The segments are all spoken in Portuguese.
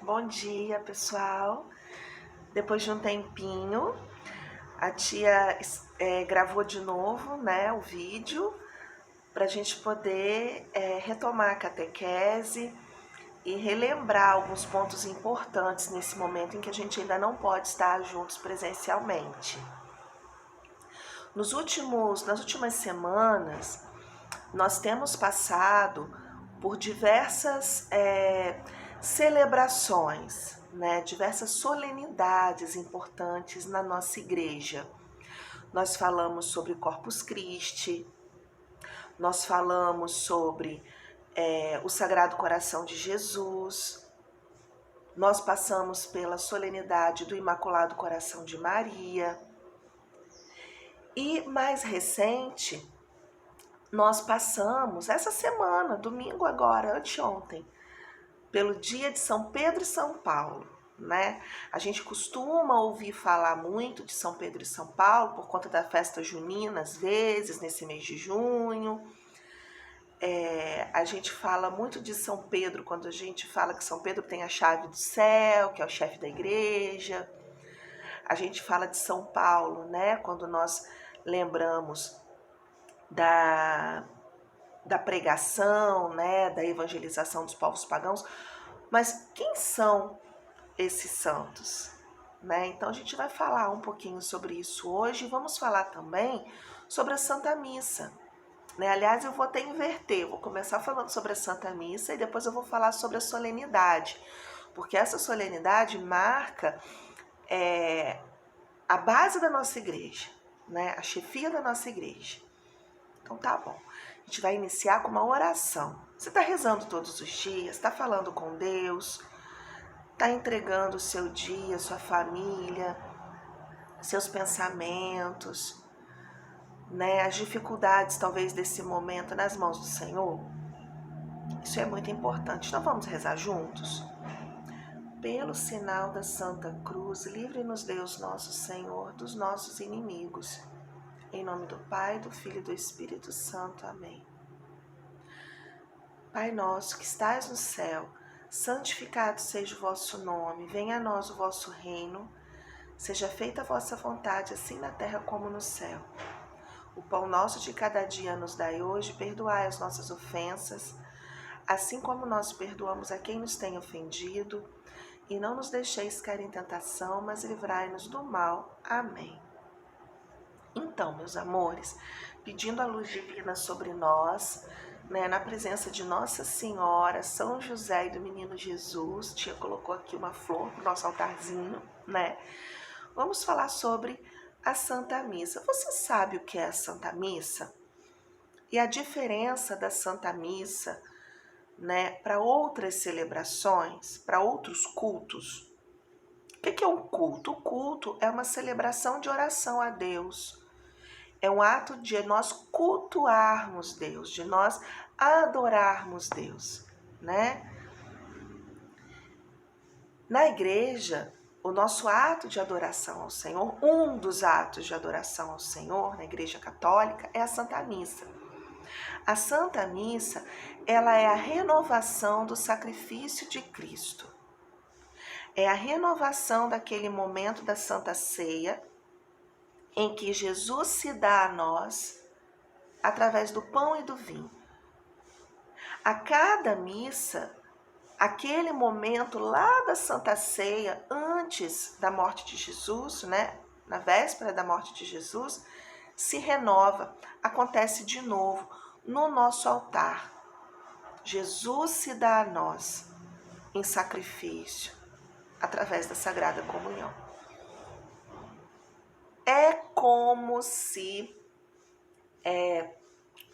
Bom dia, pessoal. Depois de um tempinho, a tia gravou de novo, né, o vídeo para a gente poder retomar a catequese e relembrar alguns pontos importantes nesse momento em que a gente ainda não pode estar juntos presencialmente. Nas últimas semanas, nós temos passado por diversas celebrações, né, diversas solenidades importantes na nossa igreja. Nós falamos sobre Corpus Christi, nós falamos sobre o Sagrado Coração de Jesus, nós passamos pela solenidade do Imaculado Coração de Maria. E mais recente, nós passamos essa semana, domingo agora, anteontem, pelo dia de São Pedro e São Paulo, né? A gente costuma ouvir falar muito de São Pedro e São Paulo por conta da festa junina, às vezes, nesse mês de junho. A gente fala muito de São Pedro quando a gente fala que São Pedro tem a chave do céu, que é o chefe da igreja. A gente fala de São Paulo, né? Quando nós lembramos da pregação, né, da evangelização dos povos pagãos, mas quem são esses santos? Né? Então a gente vai falar um pouquinho sobre isso hoje e vamos falar também sobre a Santa Missa. Né? Aliás, eu vou até inverter, vou começar falando sobre a Santa Missa e depois eu vou falar sobre a solenidade, porque essa solenidade marca a base da nossa igreja, né? A chefia da nossa igreja. Então tá bom. A gente vai iniciar com uma oração. Você está rezando todos os dias, está falando com Deus, está entregando o seu dia, sua família, seus pensamentos, né? As dificuldades talvez desse momento nas mãos do Senhor. Isso é muito importante. Então vamos rezar juntos? Pelo sinal da Santa Cruz, livre-nos Deus nosso Senhor dos nossos inimigos. Em nome do Pai, do Filho e do Espírito Santo. Amém. Pai nosso que estais no céu, santificado seja o vosso nome. Venha a nós o vosso reino. Seja feita a vossa vontade, assim na terra como no céu. O pão nosso de cada dia nos dai hoje. Perdoai as nossas ofensas, assim como nós perdoamos a quem nos tem ofendido. E não nos deixeis cair em tentação, mas livrai-nos do mal. Amém. Então, meus amores, pedindo a luz divina sobre nós, né, na presença de Nossa Senhora, São José e do Menino Jesus, tia colocou aqui uma flor para o nosso altarzinho, né? Vamos falar sobre a Santa Missa. Você sabe o que é a Santa Missa? E a diferença da Santa Missa, né, para outras celebrações, para outros cultos? O que é um culto? O culto é uma celebração de oração a Deus. É um ato de nós cultuarmos Deus, de nós adorarmos Deus, né? Na igreja, o nosso ato de adoração ao Senhor, um dos atos de adoração ao Senhor na Igreja Católica é a Santa Missa. A Santa Missa, ela é a renovação do sacrifício de Cristo. É a renovação daquele momento da Santa Ceia, em que Jesus se dá a nós através do pão e do vinho. A cada missa, aquele momento lá da Santa Ceia, antes da morte de Jesus, né, na véspera da morte de Jesus, se renova, acontece de novo no nosso altar. Jesus se dá a nós em sacrifício, através da Sagrada Comunhão. É como se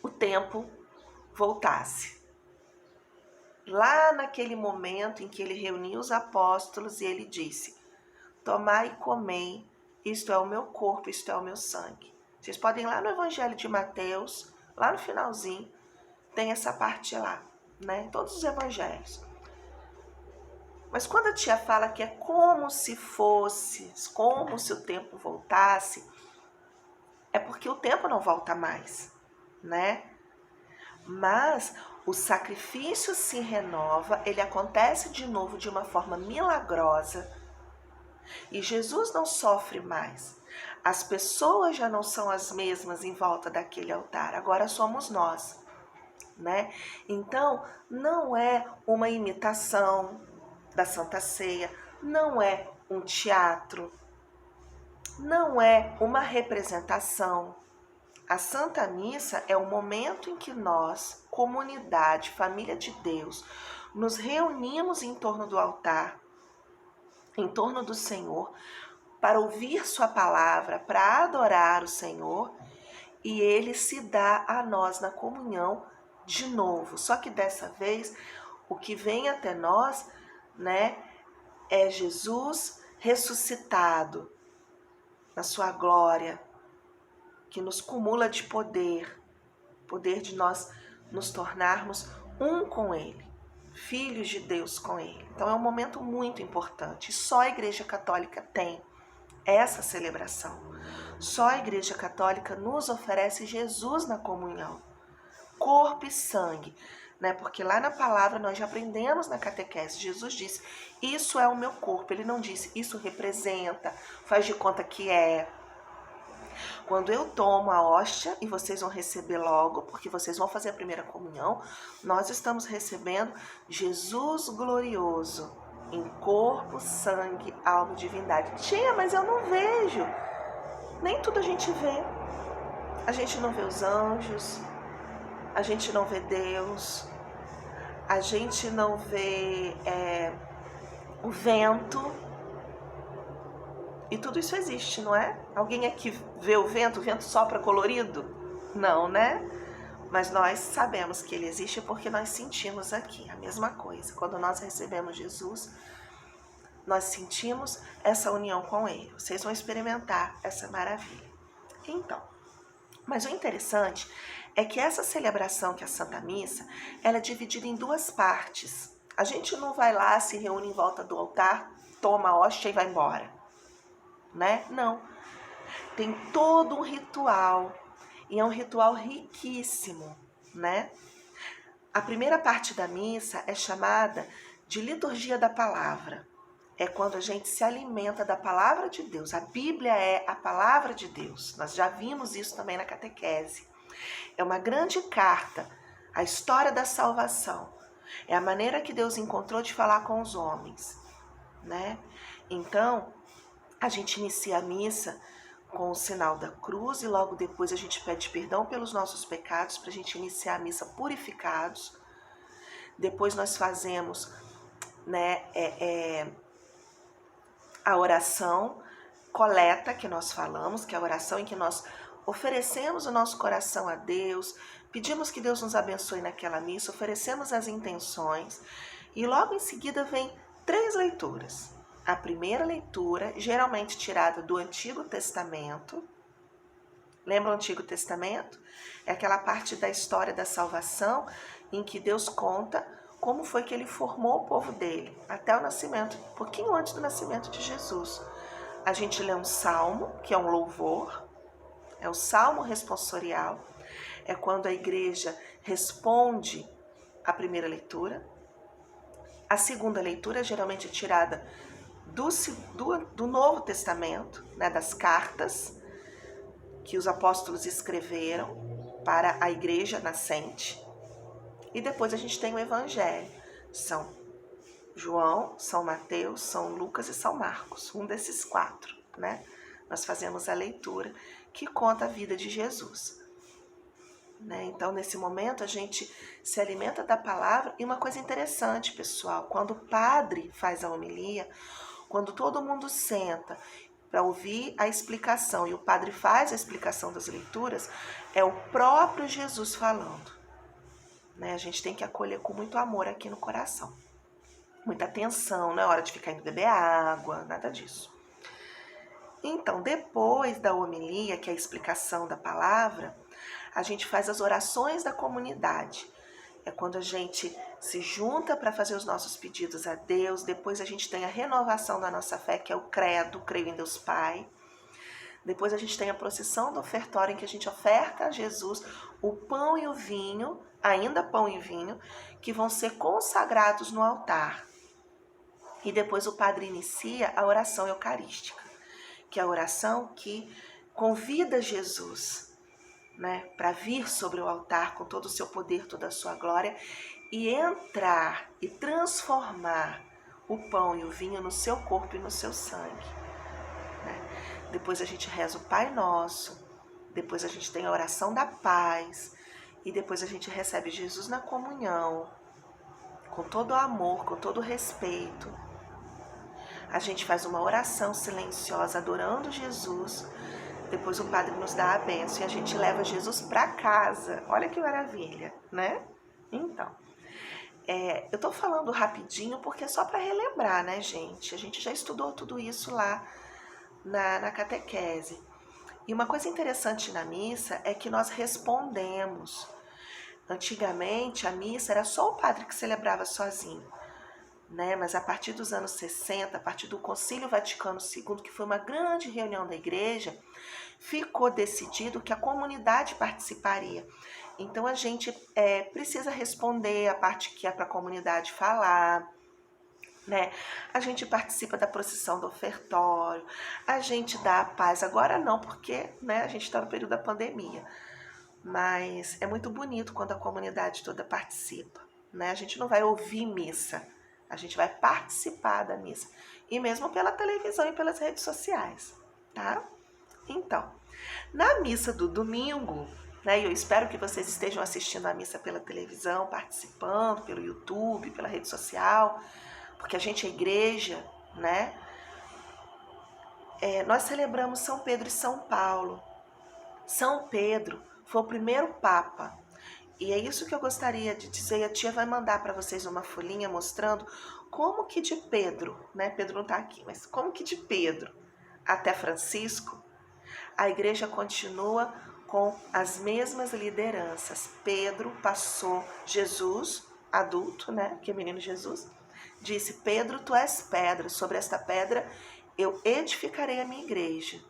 o tempo voltasse. Lá naquele momento em que ele reuniu os apóstolos e ele disse: tomai e comei, isto é o meu corpo, isto é o meu sangue. Vocês podem ir lá no Evangelho de Mateus, lá no finalzinho, tem essa parte lá, né? Em todos os evangelhos. Mas quando a tia fala que é como se fosse, como se o tempo voltasse, é porque o tempo não volta mais, né? Mas o sacrifício se renova, ele acontece de novo de uma forma milagrosa e Jesus não sofre mais. As pessoas já não são as mesmas em volta daquele altar, agora somos nós, né? Então, não é uma imitação da Santa Ceia, não é um teatro, não é uma representação. A Santa Missa é o momento em que nós, comunidade, família de Deus, nos reunimos em torno do altar, em torno do Senhor, para ouvir sua palavra, para adorar o Senhor, e ele se dá a nós na comunhão de novo. Só que dessa vez, o que vem até nós, né, é Jesus ressuscitado na sua glória, que nos cumula de poder de nós nos tornarmos um com ele, filhos de Deus com ele. Então é um momento muito importante. Só a Igreja Católica tem essa celebração. Só a Igreja Católica nos oferece Jesus na comunhão, corpo e sangue, né? Porque lá na palavra nós já aprendemos na catequese, Jesus disse, isso é o meu corpo. Ele não disse, isso representa, faz de conta que é. Quando eu tomo a hóstia, e vocês vão receber logo, porque vocês vão fazer a primeira comunhão, nós estamos recebendo Jesus glorioso, em corpo, sangue, alma e divindade. Tia, mas eu não vejo. Nem tudo a gente vê. A gente não vê os anjos, a gente não vê Deus, a gente não vê o vento. E tudo isso existe, não é? Alguém aqui vê o vento sopra colorido? Não, né? Mas nós sabemos que ele existe porque nós sentimos aqui a mesma coisa. Quando nós recebemos Jesus, nós sentimos essa união com ele. Vocês vão experimentar essa maravilha. Então, mas o interessante é que essa celebração, que é a Santa Missa, ela é dividida em duas partes. A gente não vai lá, se reúne em volta do altar, toma a hóstia e vai embora, né? Não. Tem todo um ritual, e é um ritual riquíssimo, né? A primeira parte da missa é chamada de liturgia da palavra. É quando a gente se alimenta da palavra de Deus. A Bíblia é a palavra de Deus. Nós já vimos isso também na catequese. É uma grande carta, a história da salvação. É a maneira que Deus encontrou de falar com os homens, né? Então, a gente inicia a missa com o sinal da cruz e logo depois a gente pede perdão pelos nossos pecados para a gente iniciar a missa purificados. Depois nós fazemos, né, a oração coleta que nós falamos, que é a oração em que nós oferecemos o nosso coração a Deus, pedimos que Deus nos abençoe naquela missa, oferecemos as intenções e logo em seguida vem 3 leituras. A primeira leitura, geralmente tirada do Antigo Testamento. Lembra o Antigo Testamento? É aquela parte da história da salvação em que Deus conta como foi que ele formou o povo dele, até o nascimento, um pouquinho antes do nascimento de Jesus. A gente lê um salmo, que é um louvor, é o salmo responsorial, é quando a igreja responde a primeira leitura. A segunda leitura geralmente é tirada do Novo Testamento, né, das cartas que os apóstolos escreveram para a igreja nascente. E depois a gente tem o Evangelho. São João, São Mateus, São Lucas e São Marcos. Um desses 4, né? Nós fazemos a leitura que conta a vida de Jesus. Né? Então, nesse momento, a gente se alimenta da palavra. E uma coisa interessante, pessoal, quando o padre faz a homilia, quando todo mundo senta para ouvir a explicação e o padre faz a explicação das leituras, é o próprio Jesus falando. Né? A gente tem que acolher com muito amor aqui no coração. Muita atenção, não é hora de ficar indo beber água, nada disso. Então, depois da homilia, que é a explicação da palavra, a gente faz as orações da comunidade. É quando a gente se junta para fazer os nossos pedidos a Deus. Depois a gente tem a renovação da nossa fé, que é o credo, creio em Deus Pai. Depois a gente tem a procissão do ofertório, em que a gente oferta a Jesus o pão e o vinho, ainda pão e vinho, que vão ser consagrados no altar. E depois o padre inicia a oração eucarística, que é a oração que convida Jesus, né, para vir sobre o altar com todo o seu poder, toda a sua glória, e entrar e transformar o pão e o vinho no seu corpo e no seu sangue. Né? Depois a gente reza o Pai Nosso, depois a gente tem a oração da paz, e depois a gente recebe Jesus na comunhão, com todo o amor, com todo o respeito. A gente faz uma oração silenciosa adorando Jesus. Depois o padre nos dá a bênção e a gente leva Jesus para casa. Olha que maravilha, né? Então, eu tô falando rapidinho porque é só para relembrar, né, gente? A gente já estudou tudo isso lá na catequese. E uma coisa interessante na missa é que nós respondemos. Antigamente, a missa era só o padre que celebrava sozinho, né? Mas a partir dos anos 60, a partir do Concílio Vaticano II, que foi uma grande reunião da igreja, ficou decidido que a comunidade participaria. Então a gente precisa responder a parte que é para a comunidade falar, né? A gente participa da procissão do ofertório, a gente dá a paz. Agora não, porque, né, a gente está no período da pandemia. Mas é muito bonito quando a comunidade toda participa, né? A gente não vai ouvir missa, a gente vai participar da missa. E mesmo pela televisão e pelas redes sociais, tá? Então, na missa do domingo, né? Eu espero que vocês estejam assistindo a missa pela televisão, participando pelo YouTube, pela rede social, porque a gente é igreja, né? Nós celebramos São Pedro e São Paulo. São Pedro foi o primeiro Papa. E é isso que eu gostaria de dizer. A tia vai mandar para vocês uma folhinha mostrando como que de Pedro, né? Pedro não está aqui, mas como que de Pedro até Francisco, a igreja continua com as mesmas lideranças. Pedro passou, Jesus, adulto, né? Que é menino Jesus, disse: Pedro, tu és pedra, sobre esta pedra eu edificarei a minha igreja.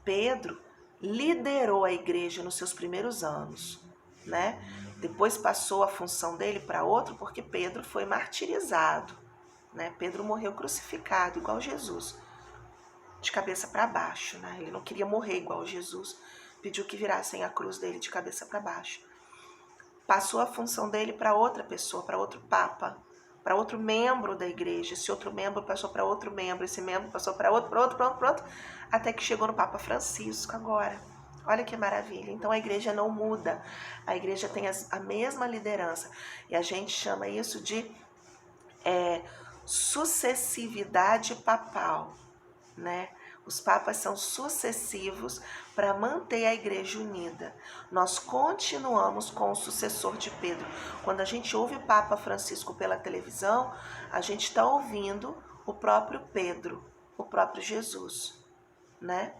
Pedro liderou a igreja nos seus primeiros anos, né? Depois passou a função dele para outro, porque Pedro foi martirizado, né? Pedro morreu crucificado, igual Jesus, de cabeça para baixo, né? Ele não queria morrer igual Jesus, pediu que virassem a cruz dele de cabeça para baixo. Passou a função dele para outra pessoa, para outro papa, para outro membro da igreja. Esse outro membro passou para outro membro, esse membro passou para outro, até que chegou no Papa Francisco agora. Olha que maravilha. Então a igreja não muda, a igreja tem a mesma liderança. E a gente chama isso de sucessividade papal, né? Os papas são sucessivos para manter a igreja unida. Nós continuamos com o sucessor de Pedro. Quando a gente ouve o Papa Francisco pela televisão, a gente está ouvindo o próprio Pedro, o próprio Jesus, né?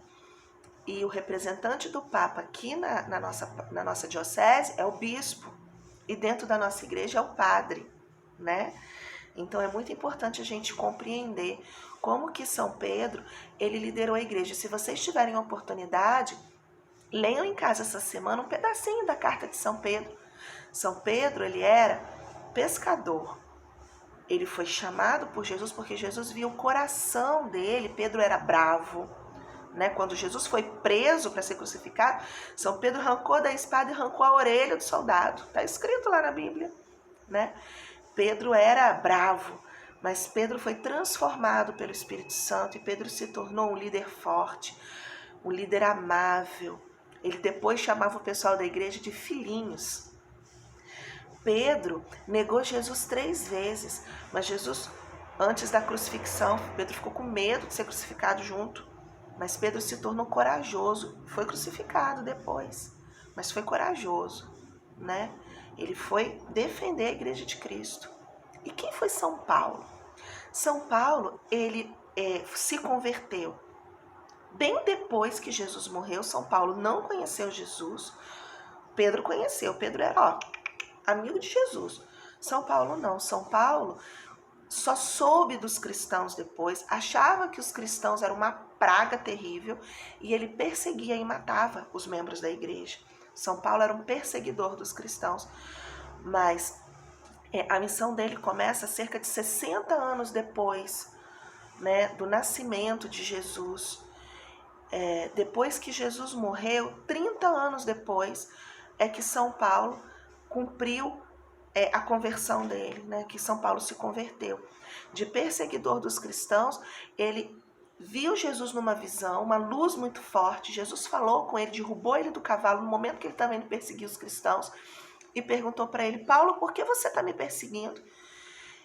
E o representante do Papa aqui na nossa diocese é o bispo. E dentro da nossa igreja é o padre, né? Então é muito importante a gente compreender como que São Pedro, ele liderou a igreja. Se vocês tiverem oportunidade, leiam em casa essa semana um pedacinho da carta de São Pedro. São Pedro, ele era pescador. Ele foi chamado por Jesus porque Jesus via o coração dele. Pedro era bravo, né? Quando Jesus foi preso para ser crucificado, São Pedro arrancou da espada e arrancou a orelha do soldado. Está escrito lá na Bíblia, né? Pedro era bravo, mas Pedro foi transformado pelo Espírito Santo e Pedro se tornou um líder forte, um líder amável. Ele depois chamava o pessoal da igreja de filhinhos. Pedro negou Jesus 3 vezes, mas Jesus, antes da crucifixão, Pedro ficou com medo de ser crucificado junto, mas Pedro se tornou corajoso, foi crucificado depois, mas foi corajoso, né? Ele foi defender a igreja de Cristo. E quem foi São Paulo? São Paulo, ele se converteu bem depois que Jesus morreu. São Paulo não conheceu Jesus. Pedro conheceu. Pedro era amigo de Jesus. São Paulo não. São Paulo só soube dos cristãos depois, achava que os cristãos eram uma praga terrível e ele perseguia e matava os membros da igreja. São Paulo era um perseguidor dos cristãos, mas a missão dele começa cerca de 60 anos depois, né, do nascimento de Jesus. Depois que Jesus morreu, 30 anos depois, é que São Paulo cumpriu a conversão dele, né, que São Paulo se converteu. De perseguidor dos cristãos, ele viu Jesus numa visão, uma luz muito forte. Jesus falou com ele, derrubou ele do cavalo no momento que ele estava indo perseguir os cristãos e perguntou para ele: Paulo, por que você está me perseguindo?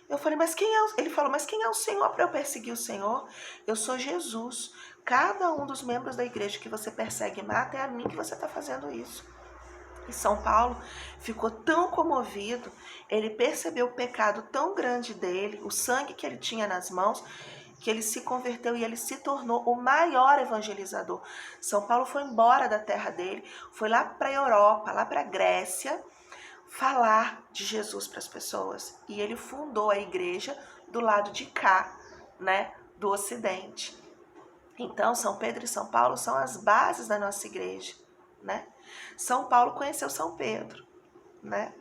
Eu falei, mas quem é? Ele falou, mas quem é o Senhor para eu perseguir o Senhor? Eu sou Jesus. Cada um dos membros da igreja que você persegue e mata, é a mim que você está fazendo isso. E São Paulo ficou tão comovido, ele percebeu o pecado tão grande dele, o sangue que ele tinha nas mãos, que ele se converteu e ele se tornou o maior evangelizador. São Paulo foi embora da terra dele, foi lá para a Europa, lá para a Grécia, falar de Jesus para as pessoas. E ele fundou a igreja do lado de cá, né, do Ocidente. Então, São Pedro e São Paulo são as bases da nossa igreja, né? São Paulo conheceu São Pedro, né?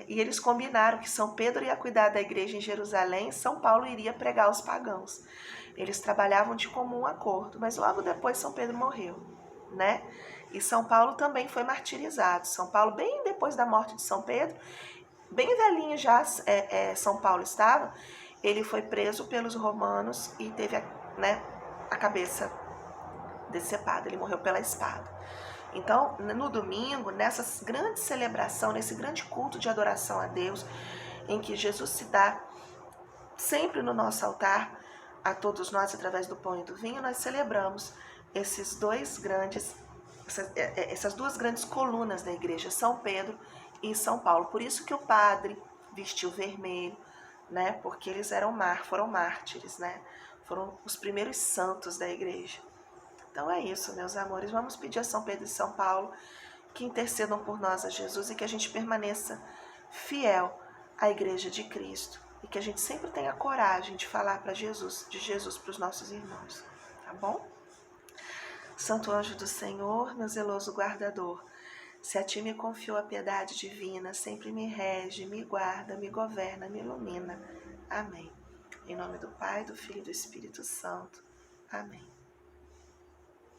E eles combinaram que São Pedro ia cuidar da igreja em Jerusalém, São Paulo iria pregar aos pagãos. Eles trabalhavam de comum acordo, mas logo depois São Pedro morreu, né? E São Paulo também foi martirizado. São Paulo, bem depois da morte de São Pedro, bem velhinho já São Paulo estava, ele foi preso pelos romanos e teve a cabeça decepada, ele morreu pela espada. Então, no domingo, nessa grande celebração, nesse grande culto de adoração a Deus, em que Jesus se dá sempre no nosso altar, a todos nós, através do pão e do vinho, nós celebramos essas duas grandes colunas da igreja, São Pedro e São Paulo. Por isso que o padre vestiu vermelho, né? Porque eles foram mártires, né? Foram os primeiros santos da igreja. Então é isso, meus amores. Vamos pedir a São Pedro e São Paulo que intercedam por nós a Jesus e que a gente permaneça fiel à Igreja de Cristo e que a gente sempre tenha coragem de falar de Jesus para os nossos irmãos, tá bom? Santo anjo do Senhor, meu zeloso guardador, se a ti me confiou a piedade divina, sempre me rege, me guarda, me governa, me ilumina. Amém. Em nome do Pai, do Filho e do Espírito Santo. Amém.